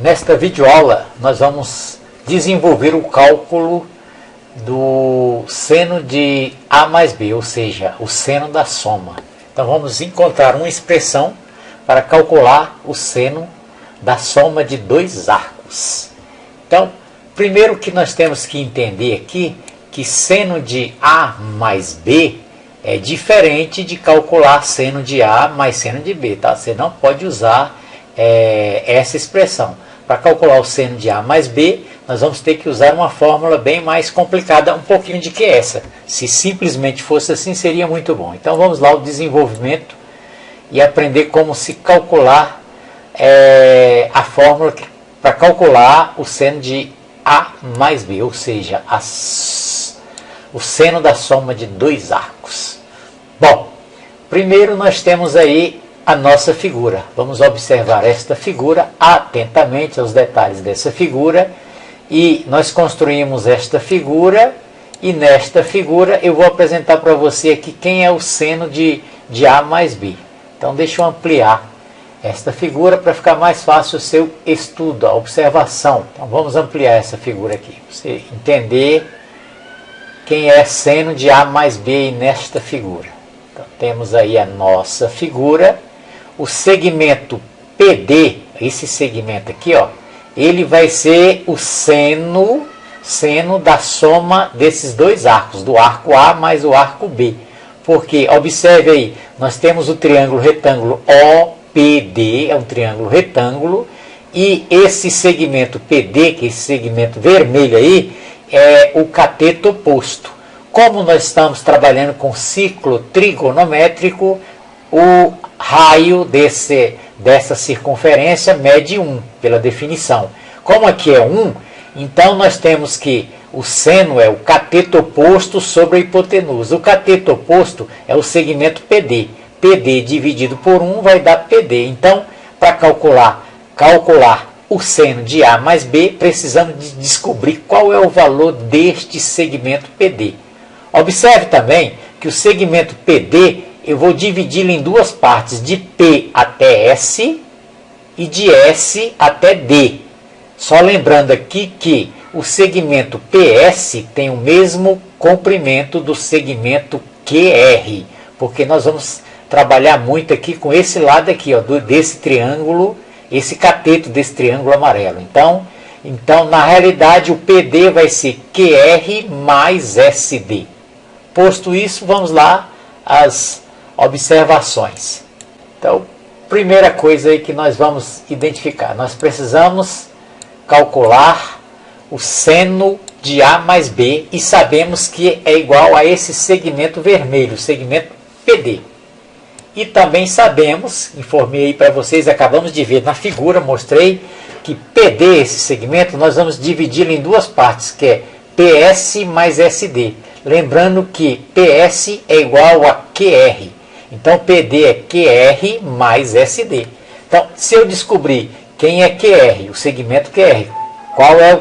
Nesta videoaula nós vamos desenvolver o cálculo do seno de A mais B, ou seja, o seno da soma. Então vamos encontrar uma expressão para calcular o seno da soma de dois arcos. Então, primeiro que nós temos que entender aqui, que seno de A mais B é diferente de calcular seno de A mais seno de B, tá? Você não pode usar essa expressão. Para calcular o seno de A mais B, nós vamos ter que usar uma fórmula bem mais complicada, um pouquinho de que essa. Se simplesmente fosse assim, seria muito bom. Então vamos lá ao desenvolvimento e aprender como se calcular a fórmula para calcular o seno de A mais B, ou seja, o seno da soma de dois arcos. Bom, primeiro nós temos aí a nossa figura. Vamos observar esta figura atentamente aos detalhes dessa figura. E nós construímos esta figura. E nesta figura eu vou apresentar para você aqui quem é o seno de A mais B. Então deixa eu ampliar esta figura para ficar mais fácil o seu estudo, a observação. Então vamos ampliar essa figura aqui, para você entender quem é seno de A mais B nesta figura. Então temos aí a nossa figura. O segmento PD, esse segmento aqui, ó, ele vai ser o seno da soma desses dois arcos, do arco A mais o arco B. Porque, observe aí, nós temos o triângulo retângulo OPD, é um triângulo retângulo, e esse segmento PD, que é esse segmento vermelho aí, é o cateto oposto. Como nós estamos trabalhando com ciclo trigonométrico, o raio dessa circunferência mede 1, pela definição. Como aqui é 1, então nós temos que o seno é o cateto oposto sobre a hipotenusa. O cateto oposto é o segmento PD. PD dividido por 1 vai dar PD. Então, para calcular o seno de A mais B, precisamos de descobrir qual é o valor deste segmento PD. Observe também que o segmento PD eu vou dividi-lo em duas partes, de P até S e de S até D. Só lembrando aqui que o segmento PS tem o mesmo comprimento do segmento QR, porque nós vamos trabalhar muito aqui com esse lado aqui, ó, desse triângulo, esse cateto desse triângulo amarelo. Então, na realidade, o PD vai ser QR mais SD. Posto isso, vamos lá às observações. Então, primeira coisa aí que nós vamos identificar, nós precisamos calcular o seno de A mais B e sabemos que é igual a esse segmento vermelho, o segmento PD. E também sabemos, informei aí para vocês, acabamos de ver na figura, mostrei que PD, esse segmento, nós vamos dividi-lo em duas partes, que é PS mais SD. Lembrando que PS é igual a QR. Então, PD é QR mais SD. Então, se eu descobrir quem é QR, o segmento QR, qual é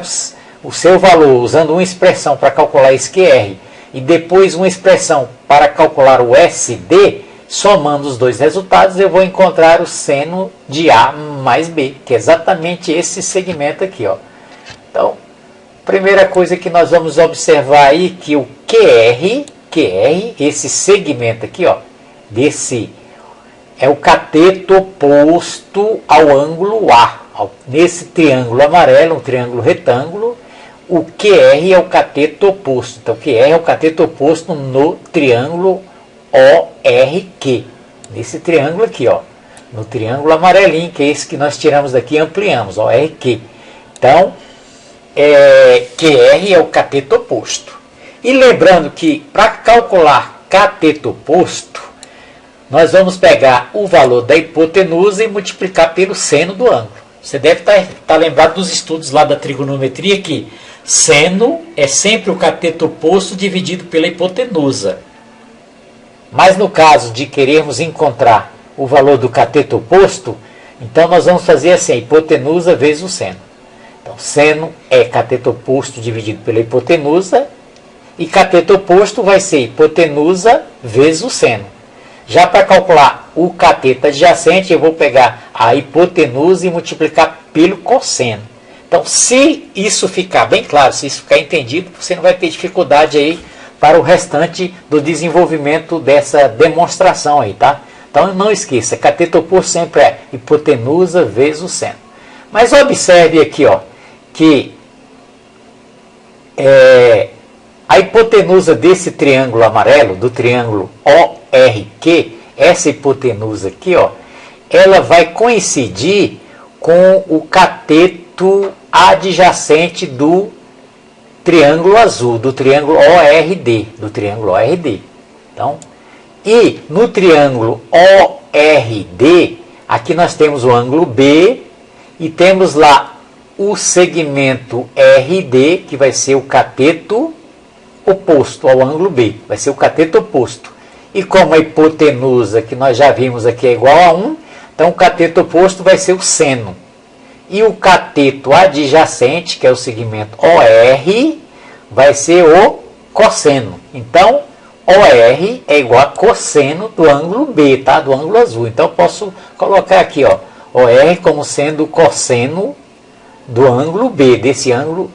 o seu valor, usando uma expressão para calcular esse QR, e depois uma expressão para calcular o SD, somando os dois resultados, eu vou encontrar o seno de A mais B, que é exatamente esse segmento aqui, ó. Então, primeira coisa que nós vamos observar aí, que o QR, esse segmento aqui, ó, é o cateto oposto ao ângulo A. Nesse triângulo amarelo, um triângulo retângulo, o QR é o cateto oposto. Então, o QR é o cateto oposto no triângulo ORQ. Nesse triângulo aqui, ó, no triângulo amarelinho, que é esse que nós tiramos daqui e ampliamos, ORQ. Então, QR é o cateto oposto. E lembrando que, para calcular cateto oposto, nós vamos pegar o valor da hipotenusa e multiplicar pelo seno do ângulo. Você deve estar lembrado dos estudos lá da trigonometria que seno é sempre o cateto oposto dividido pela hipotenusa. Mas no caso de querermos encontrar o valor do cateto oposto, então nós vamos fazer assim, a hipotenusa vezes o seno. Então, seno é cateto oposto dividido pela hipotenusa, e cateto oposto vai ser hipotenusa vezes o seno. Já para calcular o cateto adjacente, eu vou pegar a hipotenusa e multiplicar pelo cosseno. Então, se isso ficar bem claro, se isso ficar entendido, você não vai ter dificuldade aí para o restante do desenvolvimento dessa demonstração aí, tá? Então, não esqueça, cateto oposto sempre é hipotenusa vezes o seno. Mas observe aqui, ó, que a hipotenusa desse triângulo amarelo, do triângulo ORQ, essa hipotenusa aqui, ó, ela vai coincidir com o cateto adjacente do triângulo azul, do triângulo ORD, Então, e no triângulo ORD, aqui nós temos o ângulo B e temos lá o segmento RD, que vai ser o cateto oposto ao ângulo B, vai ser o cateto oposto. E como a hipotenusa, que nós já vimos aqui, é igual a 1, então o cateto oposto vai ser o seno. E o cateto adjacente, que é o segmento OR, vai ser o cosseno. Então, OR é igual a cosseno do ângulo B, tá? Do ângulo azul. Então, eu posso colocar aqui, ó, OR como sendo o cosseno do ângulo B, desse ângulo,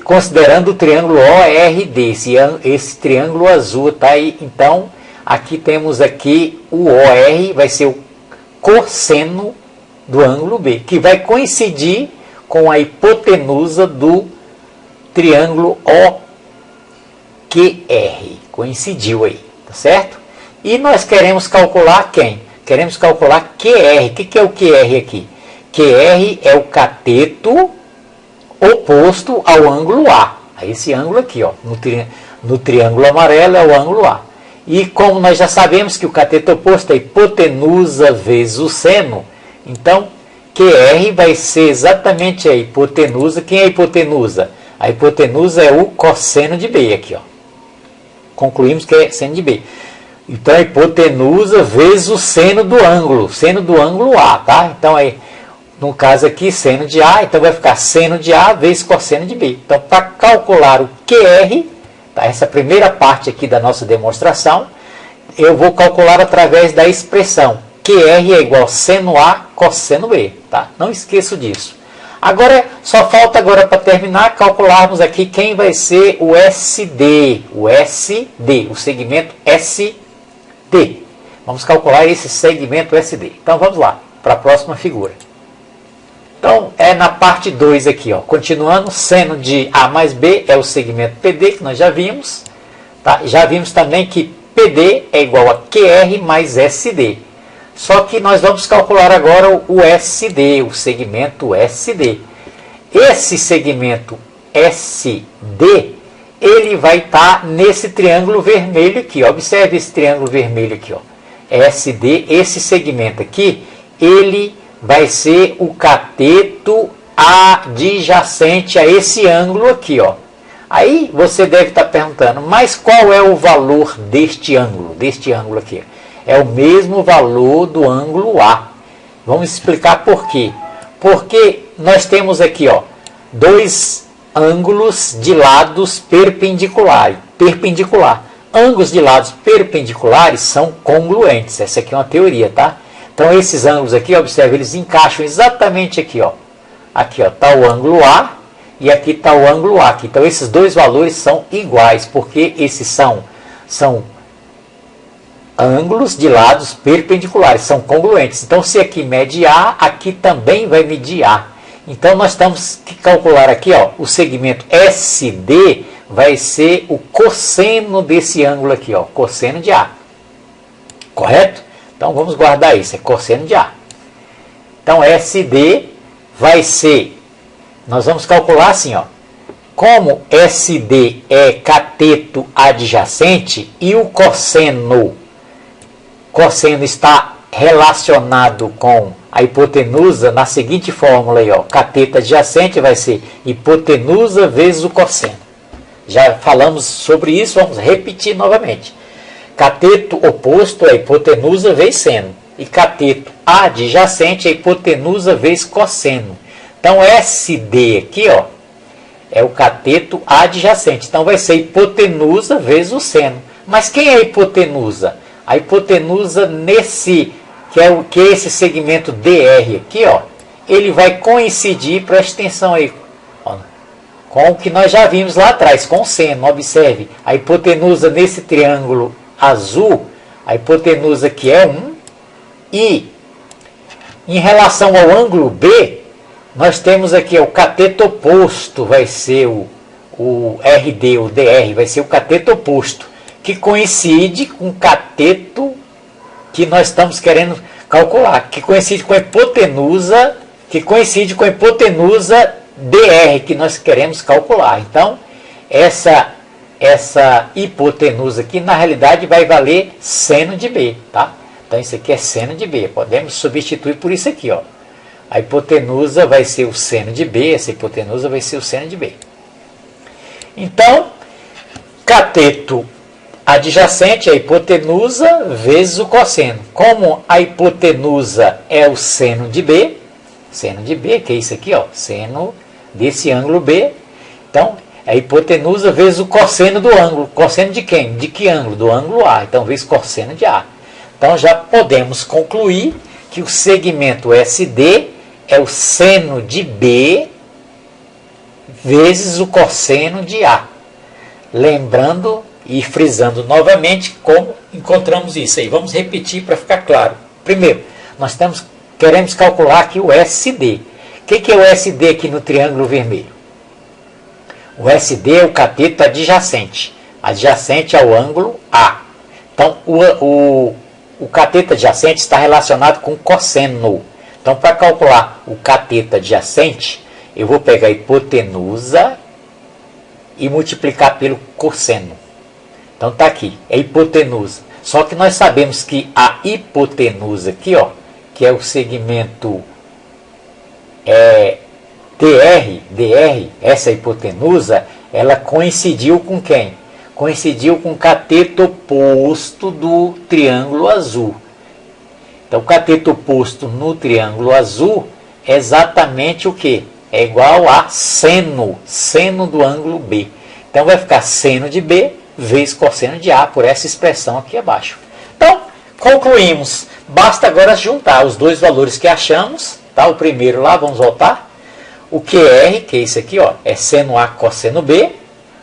considerando o triângulo ORD, esse triângulo azul, tá aí. Então, aqui temos aqui o OR, vai ser o cosseno do ângulo B, que vai coincidir com a hipotenusa do triângulo OQR. Coincidiu aí, tá certo? E nós queremos calcular quem? Queremos calcular QR. O que é o QR aqui? QR é o cateto oposto ao ângulo A. A esse ângulo aqui, ó, no triângulo amarelo é o ângulo A. E como nós já sabemos que o cateto oposto é a hipotenusa vezes o seno, então QR vai ser exatamente a hipotenusa. Quem é a hipotenusa? A hipotenusa é o cosseno de B aqui, ó. Concluímos que é seno de B. Então a hipotenusa vezes o seno do ângulo A, tá? Então aí, no caso aqui, seno de A, então vai ficar seno de A vezes cosseno de B. Então, para calcular o QR, tá, essa primeira parte aqui da nossa demonstração, eu vou calcular através da expressão QR é igual a seno A cosseno B, tá? Não esqueço disso. Agora, só falta agora para terminar, calcularmos aqui quem vai ser o SD, o segmento SD. Vamos calcular esse segmento SD. Então, vamos lá, para a próxima figura. Então, é na parte 2 aqui, ó. Continuando, seno de A mais B é o segmento PD, que nós já vimos. Tá? Já vimos também que PD é igual a QR mais SD. Só que nós vamos calcular agora o SD, o segmento SD. Esse segmento SD, ele vai estar nesse triângulo vermelho aqui. Observe esse triângulo vermelho aqui, ó. SD, esse segmento aqui, ele vai ser o cateto adjacente a esse ângulo aqui, ó. Aí você deve estar perguntando, mas qual é o valor deste ângulo aqui? É o mesmo valor do ângulo A. Vamos explicar por quê. Porque nós temos aqui, ó, dois ângulos de lados perpendiculares. Ângulos de lados perpendiculares são congruentes. Essa aqui é uma teoria, tá? Então, esses ângulos aqui, observe, eles encaixam exatamente aqui, ó. Aqui, ó, está o ângulo A e aqui está o ângulo A. Então, esses dois valores são iguais, porque esses são ângulos de lados perpendiculares, são congruentes. Então, se aqui mede A, aqui também vai medir A. Então, nós temos que calcular aqui, ó, o segmento SD vai ser o cosseno desse ângulo aqui, ó, cosseno de A. Correto? Então, vamos guardar isso, é cosseno de A. Então, SD vai ser, nós vamos calcular assim, ó, como SD é cateto adjacente e o cosseno está relacionado com a hipotenusa na seguinte fórmula aí, ó, cateto adjacente vai ser hipotenusa vezes o cosseno. Já falamos sobre isso, vamos repetir novamente. Cateto oposto é hipotenusa vezes seno. E cateto adjacente é hipotenusa vezes cosseno. Então, SD aqui, ó, é o cateto adjacente. Então, vai ser hipotenusa vezes o seno. Mas quem é a hipotenusa? A hipotenusa nesse, que é esse segmento DR aqui, ó, ele vai coincidir, preste atenção aí, ó, com o que nós já vimos lá atrás, com o seno. Observe, a hipotenusa nesse triângulo azul, a hipotenusa que é 1, e em relação ao ângulo B, nós temos aqui o cateto oposto, vai ser o RD, o DR, vai ser o cateto oposto, que coincide com o cateto que nós estamos querendo calcular, que coincide com a hipotenusa, DR, que nós queremos calcular. Então, essa hipotenusa aqui, na realidade, vai valer seno de B, tá? Então, isso aqui é seno de B. Podemos substituir por isso aqui, ó. A hipotenusa vai ser o seno de B, essa hipotenusa vai ser o seno de B. Então, cateto adjacente, a hipotenusa vezes o cosseno. Como a hipotenusa é o seno de B, que é isso aqui, ó, seno desse ângulo B, então, a hipotenusa vezes o cosseno do ângulo. Cosseno de quem? De que ângulo? Do ângulo A. Então, vezes cosseno de A. Então, já podemos concluir que o segmento SD é o seno de B vezes o cosseno de A. Lembrando e frisando novamente como encontramos isso aí. Vamos repetir para ficar claro. Primeiro, nós queremos calcular aqui o SD. O que é o SD aqui no triângulo vermelho? O SD é o cateto adjacente ao ângulo A. Então, o cateto adjacente está relacionado com cosseno. Então, para calcular o cateto adjacente, eu vou pegar a hipotenusa e multiplicar pelo cosseno. Então, está aqui, é hipotenusa. Só que nós sabemos que a hipotenusa aqui, ó, que é o segmento DR, essa hipotenusa, ela coincidiu com quem? Coincidiu com o cateto oposto do triângulo azul. Então, o cateto oposto no triângulo azul é exatamente o quê? É igual a seno do ângulo B. Então, vai ficar seno de B vezes cosseno de A, por essa expressão aqui abaixo. Então, concluímos. Basta agora juntar os dois valores que achamos, tá? O primeiro lá, vamos voltar. O QR, que é isso aqui, ó, é seno A cosseno B.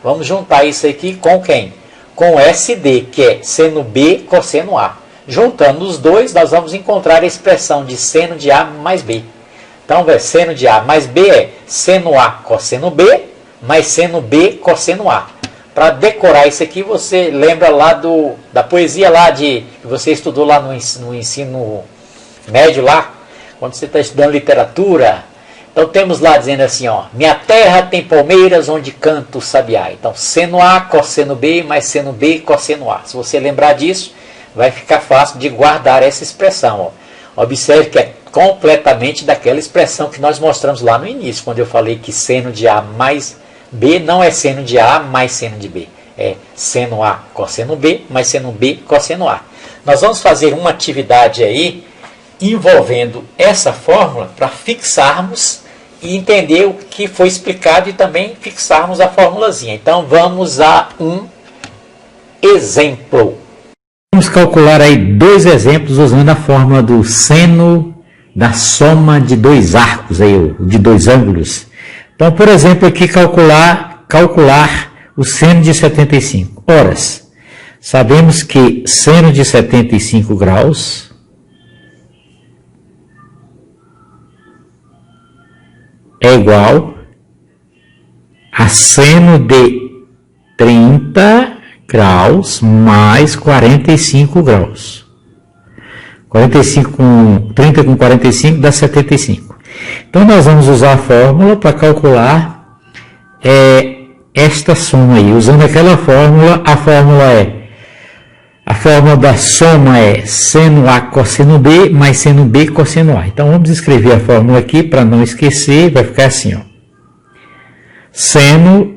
Vamos juntar isso aqui com quem? Com o SD, que é seno B cosseno A. Juntando os dois, nós vamos encontrar a expressão de seno de A mais B. Então, seno de A mais B é seno A cosseno B mais seno B cosseno A. Para decorar isso aqui, você lembra lá da poesia lá que você estudou lá no ensino médio lá, quando você está estudando literatura. Então temos lá dizendo assim, ó, minha terra tem palmeiras onde canta o sabiá. Então seno A cosseno B mais seno B cosseno A. Se você lembrar disso, vai ficar fácil de guardar essa expressão, ó. Observe que é completamente daquela expressão que nós mostramos lá no início, quando eu falei que seno de A mais B não é seno de A mais seno de B. É seno A cosseno B mais seno B cosseno A. Nós vamos fazer uma atividade aí envolvendo essa fórmula para fixarmos e entender o que foi explicado e também fixarmos a formulazinha. Então vamos a um exemplo. Vamos calcular aí dois exemplos usando a fórmula do seno da soma de dois arcos, aí, de dois ângulos. Então, por exemplo, aqui calcular o seno de 75. Ora, sabemos que seno de 75 graus é igual a seno de 30 graus mais 45 graus. 30 com 45 dá 75. Então, nós vamos usar a fórmula para calcular esta soma aí. Usando aquela fórmula, a fórmula da soma é seno A cosseno B mais seno B cosseno A. Então, vamos escrever a fórmula aqui para não esquecer. Vai ficar assim, ó. Seno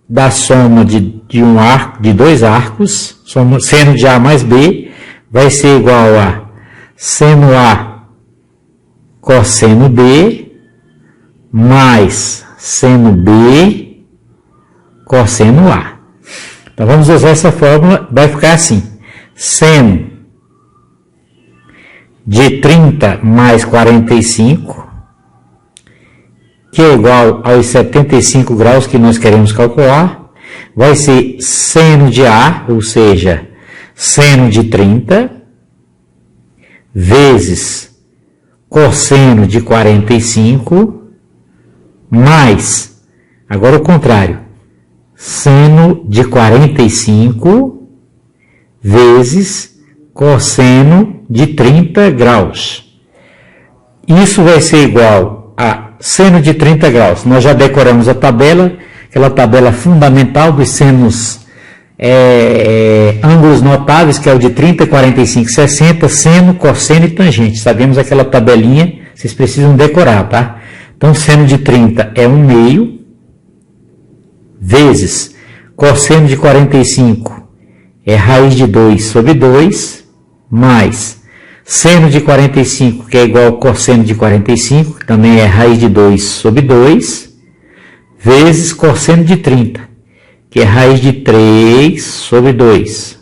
da soma de dois arcos, seno de A mais B, vai ser igual a seno A cosseno B mais seno B cosseno A. Então vamos usar essa fórmula, vai ficar assim: seno de 30 mais 45, que é igual aos 75 graus que nós queremos calcular, vai ser seno de A, ou seja, seno de 30, vezes cosseno de 45, mais, agora o contrário, seno de 45 vezes cosseno de 30 graus. Isso vai ser igual a seno de 30 graus. Nós já decoramos a tabela, aquela tabela fundamental dos senos ângulos notáveis, que é o de 30, 45, 60, seno, cosseno e tangente. Sabemos aquela tabelinha, vocês precisam decorar, tá? Então, seno de 30 é 1/2, vezes cosseno de 45 é raiz de 2 sobre 2, mais seno de 45, que é igual ao cosseno de 45, que também é raiz de 2 sobre 2, vezes cosseno de 30, que é raiz de 3 sobre 2.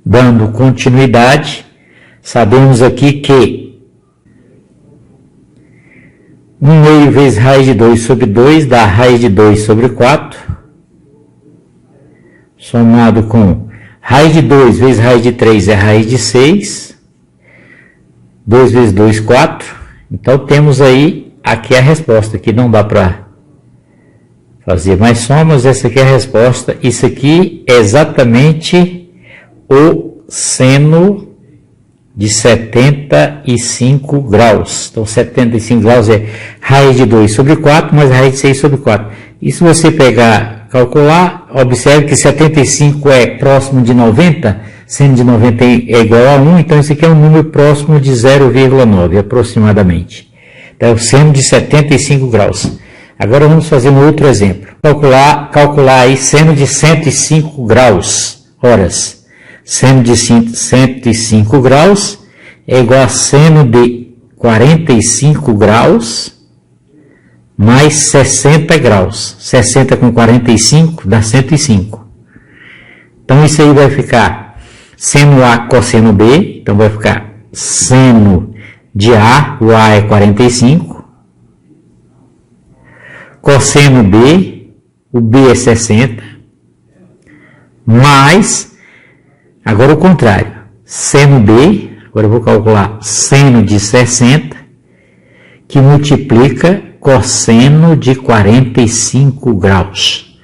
Dando continuidade, sabemos aqui que 1/2 vezes raiz de 2 sobre 2 dá raiz de 2 sobre 4, somado com raiz de 2 vezes raiz de 3 é raiz de 6, 2 vezes 2, 4. Então temos aí, aqui a resposta, que não dá para fazer mais somas, essa aqui é a resposta. Isso aqui é exatamente o seno de 75 graus. Então, 75 graus é raiz de 2 sobre 4, mais raiz de 6 sobre 4. E se você pegar, calcular, observe que 75 é próximo de 90, seno de 90 é igual a 1, então isso aqui é um número próximo de 0,9 aproximadamente. Então, é o seno de 75 graus. Agora vamos fazer um outro exemplo. Calcular aí seno de 105 graus, horas. Seno de 105 graus é igual a seno de 45 graus mais 60 graus. 60 com 45 dá 105. Então isso aí vai ficar seno A cosseno B. Então vai ficar seno de A, o A é 45. Cosseno B, o B é 60. Mais, agora o contrário, seno B, agora eu vou calcular seno de 60, que multiplica cosseno de 45 graus.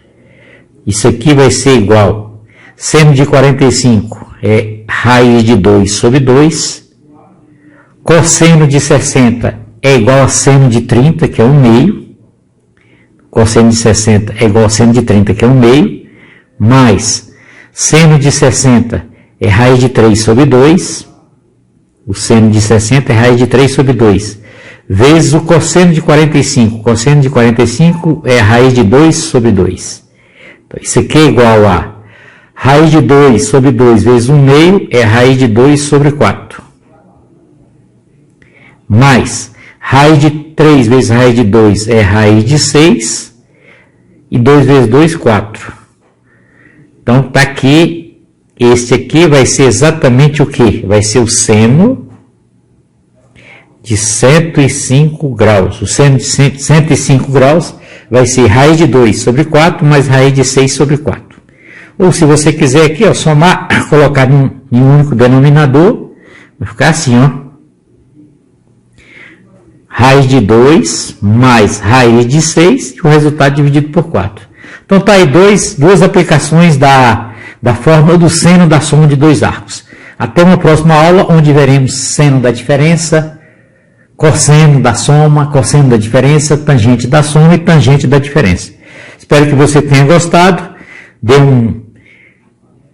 Isso aqui vai ser igual, seno de 45 é raiz de 2 sobre 2, cosseno de 60 é igual a seno de 30, que é 1/2, cosseno de 60 é igual a seno de 30, que é 1/2, mais seno de 60 é raiz de 3 sobre 2, o seno de 60 é raiz de 3 sobre 2, vezes o cosseno de 45. O cosseno de 45 é raiz de 2 sobre 2. Então, isso aqui é igual a raiz de 2 sobre 2 vezes 1/2 é raiz de 2 sobre 4. Mais raiz de 3 vezes raiz de 2 é raiz de 6. E 2 vezes 2, 4. Então, está aqui, este aqui vai ser exatamente o quê? Vai ser o seno de 105 graus. O seno de 105 graus vai ser raiz de 2 sobre 4 mais raiz de 6 sobre 4. Ou se você quiser aqui, ó, somar, colocar em um único denominador, vai ficar assim, ó. Raiz de 2 mais raiz de 6 e o resultado dividido por 4. Então está aí duas aplicações da fórmula do seno da soma de dois arcos. Até uma próxima aula, onde veremos seno da diferença, cosseno da soma, cosseno da diferença, tangente da soma e tangente da diferença. Espero que você tenha gostado.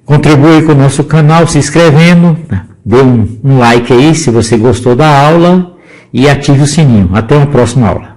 Contribui com o nosso canal se inscrevendo, dê um like aí se você gostou da aula e ative o sininho. Até uma próxima aula.